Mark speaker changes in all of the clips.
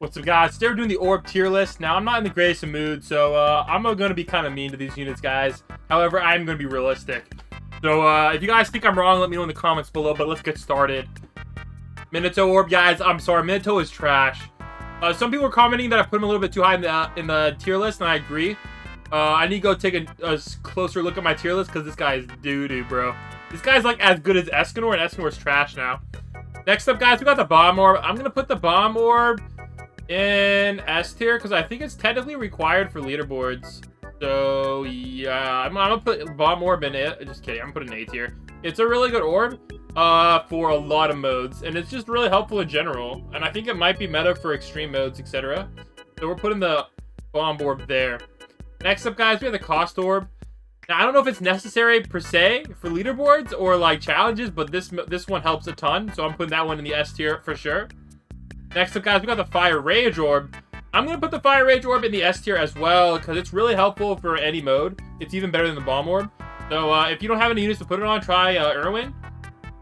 Speaker 1: What's up, guys? Today we're doing the orb tier list. Now, I'm not in the greatest of mood, so I'm going to be kind of mean to these units, guys. However, I'm going to be realistic. So, if you guys think I'm wrong, let me know in the comments below, but let's get started. Minato Orb, guys, I'm sorry. Minato is trash. Some people are commenting that I put him a little bit too high in the tier list, and I agree. I need to go take a closer look at my tier list, because this guy is doo-doo, bro. This guy's, like, as good as Escanor, and Escanor's trash now. Next up, guys, we got the Bomb Orb. I'm going to put the Bomb Orb in S tier because I think it's technically required for leaderboards. So yeah, I'm gonna put Bomb Orb in it. Just kidding, I'm gonna put an A tier. It's a really good orb for a lot of modes, and it's just really helpful in general. And I think it might be meta for extreme modes, etc. So we're putting the Bomb Orb there. Next up, guys, we have the Cost Orb. Now, I don't know if it's necessary per se for leaderboards or like challenges, but this one helps a ton. So I'm putting that one in the S tier for sure. Next up, guys, we got the Fire Rage Orb. I'm going to put the Fire Rage Orb in the S tier as well, because it's really helpful for any mode. It's even better than the Bomb Orb. So, if you don't have any units to put it on, try Irwin.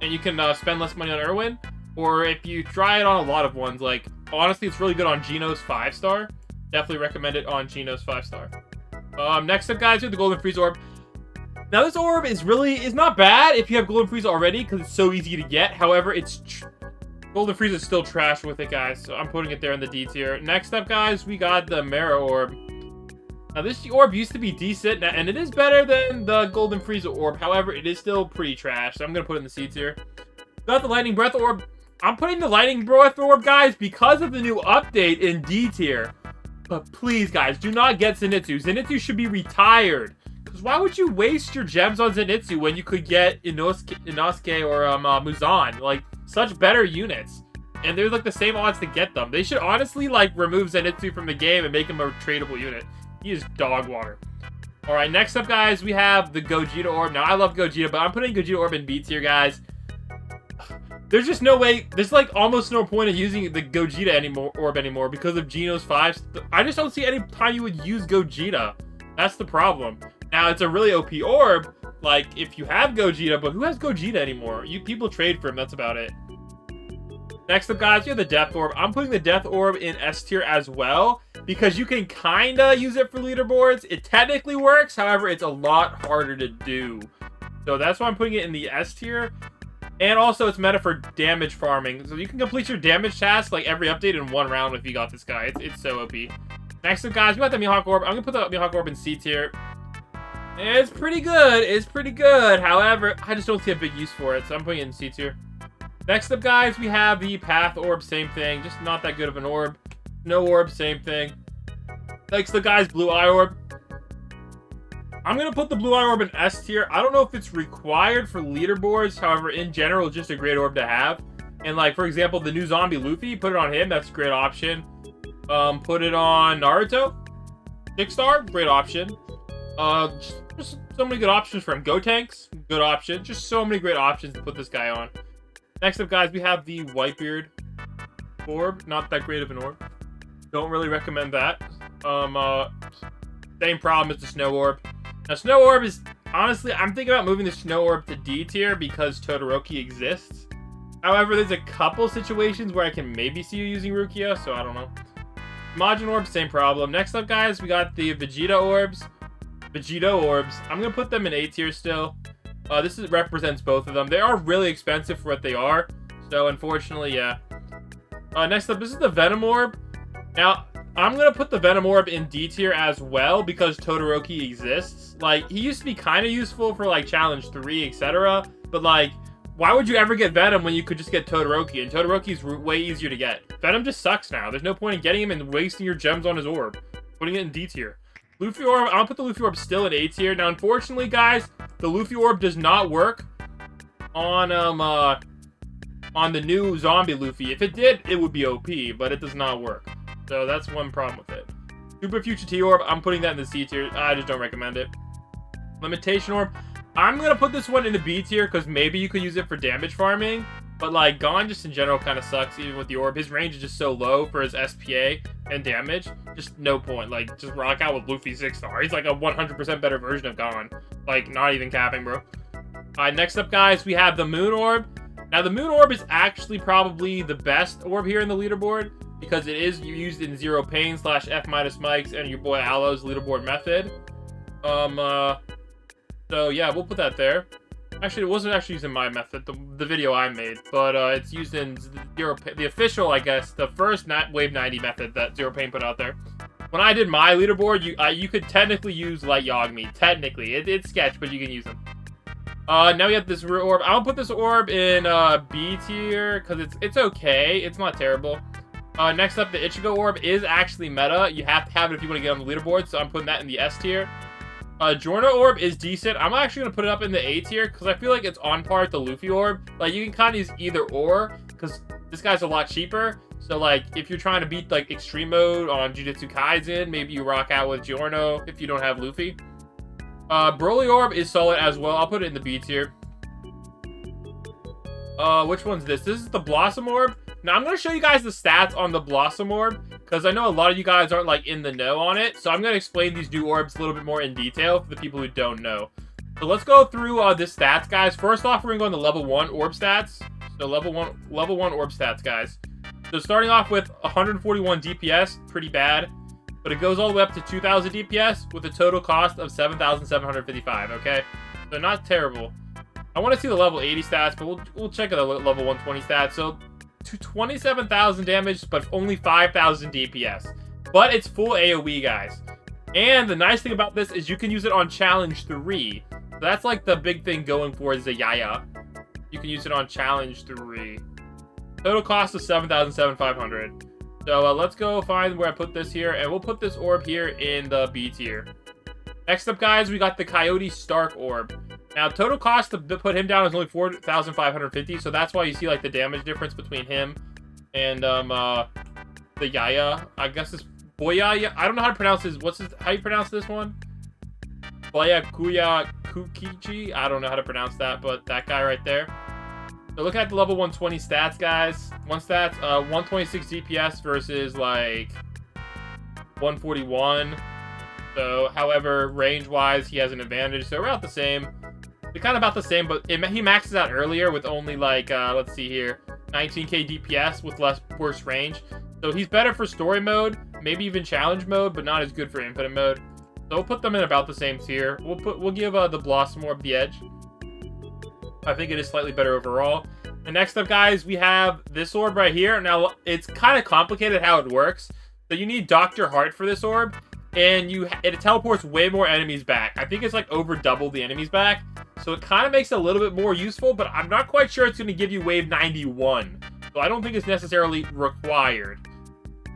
Speaker 1: And you can spend less money on Irwin. Or if you try it on a lot of ones, like, honestly, it's really good on Geno's 5-star. Definitely recommend it on Geno's 5-star. Next up, guys, we have the Golden Freeze Orb. Now, this orb is not bad if you have Golden Freeze already, because it's so easy to get. However, Golden Freeze is still trash with it, guys, so I'm putting it there in the D tier. Next up, guys, we got the Mera Orb. Now, this orb used to be decent, and it is better than the Golden Freeze Orb. However, it is still pretty trash, so I'm going to put it in the C tier. Got the Lightning Breath Orb. I'm putting the Lightning Breath Orb, guys, because of the new update in D tier. But please, guys, do not get Zenitsu. Zenitsu should be retired. Because why would you waste your gems on Zenitsu when you could get Inosuke or Muzan? Like, such better units. And they're like the same odds to get them. They should honestly like remove Zenitsu from the game and make him a tradable unit. He is dog water. Alright, next up, guys, we have the Gojita Orb. Now, I love Gogeta, but I'm putting Gojita Orb in B tier, guys. There's just no way. There's like almost no point of using the Gogeta Orb anymore because of Geno's 5. I just don't see any time you would use Gogeta. That's the problem. Now, it's a really OP orb, like, if you have Gogeta, but who has Gogeta anymore? People trade for him, that's about it. Next up, guys, you have the Death Orb. I'm putting the Death Orb in S tier as well, because you can kinda use it for leaderboards. It technically works, however, it's a lot harder to do. So that's why I'm putting it in the S tier. And also, it's meta for damage farming. So you can complete your damage task, like, every update in one round if you got this guy. It's so OP. Next up, guys, we got the Mihawk Orb. I'm gonna put the Mihawk Orb in C tier. It's pretty good. It's pretty good. However, I just don't see a big use for it, so I'm putting it in C tier. Next up, guys, we have the Path Orb. Same thing. Just not that good of an orb. No Orb. Same thing. Next up, guys, Blue Eye Orb. I'm going to put the Blue Eye Orb in S tier. I don't know if it's required for leaderboards. However, in general, it's just a great orb to have. And, like, for example, the new zombie Luffy, put it on him. That's a great option. Put it on Naruto. 6-star. Great option. Just so many good options for him. Gotenks, good option. Just so many great options to put this guy on. Next up, guys, we have the Whitebeard Orb. Not that great of an orb. Don't really recommend that. Same problem as the Snow Orb. Now, Snow Orb is, honestly, I'm thinking about moving the Snow Orb to D tier because Todoroki exists. However, there's a couple situations where I can maybe see you using Rukia, so I don't know. Majin Orb, same problem. Next up, guys, we got the Vegeta Orbs. Vegeta Orbs. I'm going to put them in A tier still. This represents both of them. They are really expensive for what they are. So, unfortunately, yeah. Next up, this is the Venom Orb. Now, I'm going to put the Venom Orb in D tier as well because Todoroki exists. Like, he used to be kind of useful for, like, Challenge 3, etc. But, like, why would you ever get Venom when you could just get Todoroki? And Todoroki's way easier to get. Venom just sucks now. There's no point in getting him and wasting your gems on his orb. Putting it in D tier. Luffy Orb, I'll put the Luffy Orb still in A tier. Now, unfortunately, guys, the Luffy Orb does not work on the new zombie Luffy. If it did, it would be OP, but it does not work. So that's one problem with it. Super Future T Orb, I'm putting that in the C tier. I just don't recommend it. Limitation Orb, I'm going to put this one in the B tier because maybe you could use it for damage farming. But, like, Gon just in general kind of sucks, even with the orb. His range is just so low for his SPA and damage. Just no point. Like, just rock out with Luffy 6-star. He's, like, a 100% better version of Gon. Like, not even capping, bro. Alright, next up, guys, we have the Moon Orb. Now, the Moon Orb is actually probably the best orb here in the leaderboard. because it is used in Zero Pain / F- Mike's and your boy Aloe's leaderboard method. So yeah, we'll put that there. Actually, it wasn't actually used in my method, the video I made, but it's used in the official, I guess, the first Wave 90 method that Zero Pain put out there. When I did my leaderboard, you could technically use Light Yagami. Technically, it's sketch, but you can use them. Now we have this rear orb. I'll put this orb in B tier because it's okay. It's not terrible. Next up, the Ichigo Orb is actually meta. You have to have it if you want to get on the leaderboard, so I'm putting that in the S tier. Giorno Orb is decent. I'm actually going to put it up in the A tier because I feel like it's on par with the Luffy Orb. Like, you can kind of use either or because this guy's a lot cheaper. So, like, if you're trying to beat, like, Extreme Mode on Jujutsu Kaisen, maybe you rock out with Giorno if you don't have Luffy. Broly Orb is solid as well. I'll put it in the B tier. Which one's this? This is the Blossom Orb. Now, I'm going to show you guys the stats on the Blossom Orb, because I know a lot of you guys aren't, like, in the know on it. So I'm going to explain these new orbs a little bit more in detail for the people who don't know. So let's go through this stats, guys. First off, we're going to go on the level 1 orb stats. So level 1 orb stats, guys. So starting off with 141 DPS, pretty bad. But it goes all the way up to 2,000 DPS with a total cost of 7,755, okay? So not terrible. I want to see the level 80 stats, but we'll check the level 120 stats. So to 27,000 damage, but only 5,000 DPS. But it's full AoE, guys. And the nice thing about this is you can use it on Challenge 3. So that's like the big thing going for Zayaya. You can use it on Challenge 3. Total cost of 7,500. So let's go find where I put this here, and we'll put this orb here in the B tier. Next up, guys, we got the Coyote Stark Orb. Now, total cost to put him down is only 4,550, so that's why you see, like, the damage difference between him and, the Yaya. I guess it's Boya. I don't know how to pronounce his, how you pronounce this one? Boya Kuya Kukichi. I don't know how to pronounce that, but that guy right there. So look at the level 120 stats, guys. 126 DPS versus, like, 141. So, however, range-wise, he has an advantage. So, we're about the same. They're kind of about the same, but he maxes out earlier with only, like, let's see here, 19k DPS with worse range. So, he's better for story mode, maybe even challenge mode, but not as good for infinite mode. So, we'll put them in about the same tier. We'll give the Blossom Orb the edge. I think it is slightly better overall. And next up, guys, we have this orb right here. Now, it's kind of complicated how it works. So, you need Dr. Heart for this orb. And it teleports way more enemies back. I think it's like over double the enemies back. So it kind of makes it a little bit more useful, but I'm not quite sure it's going to give you wave 91. So I don't think it's necessarily required.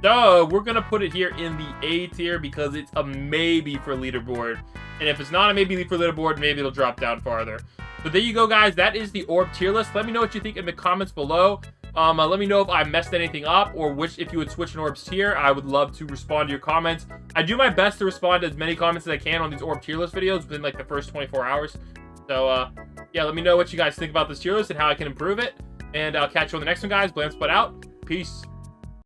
Speaker 1: So we're going to put it here in the A tier because it's a maybe for leaderboard. And if it's not a maybe for leaderboard, maybe it'll drop down farther. So there you go, guys. That is the orb tier list. Let me know what you think in the comments below. Let me know if I messed anything up or if you would switch an orbs tier. I would love to respond to your comments. I do my best to respond to as many comments as I can on these orb tier list videos within like the first 24 hours. So, yeah, let me know what you guys think about this tier list and how I can improve it. And I'll catch you on the next one, guys. Blam Spot out. Peace.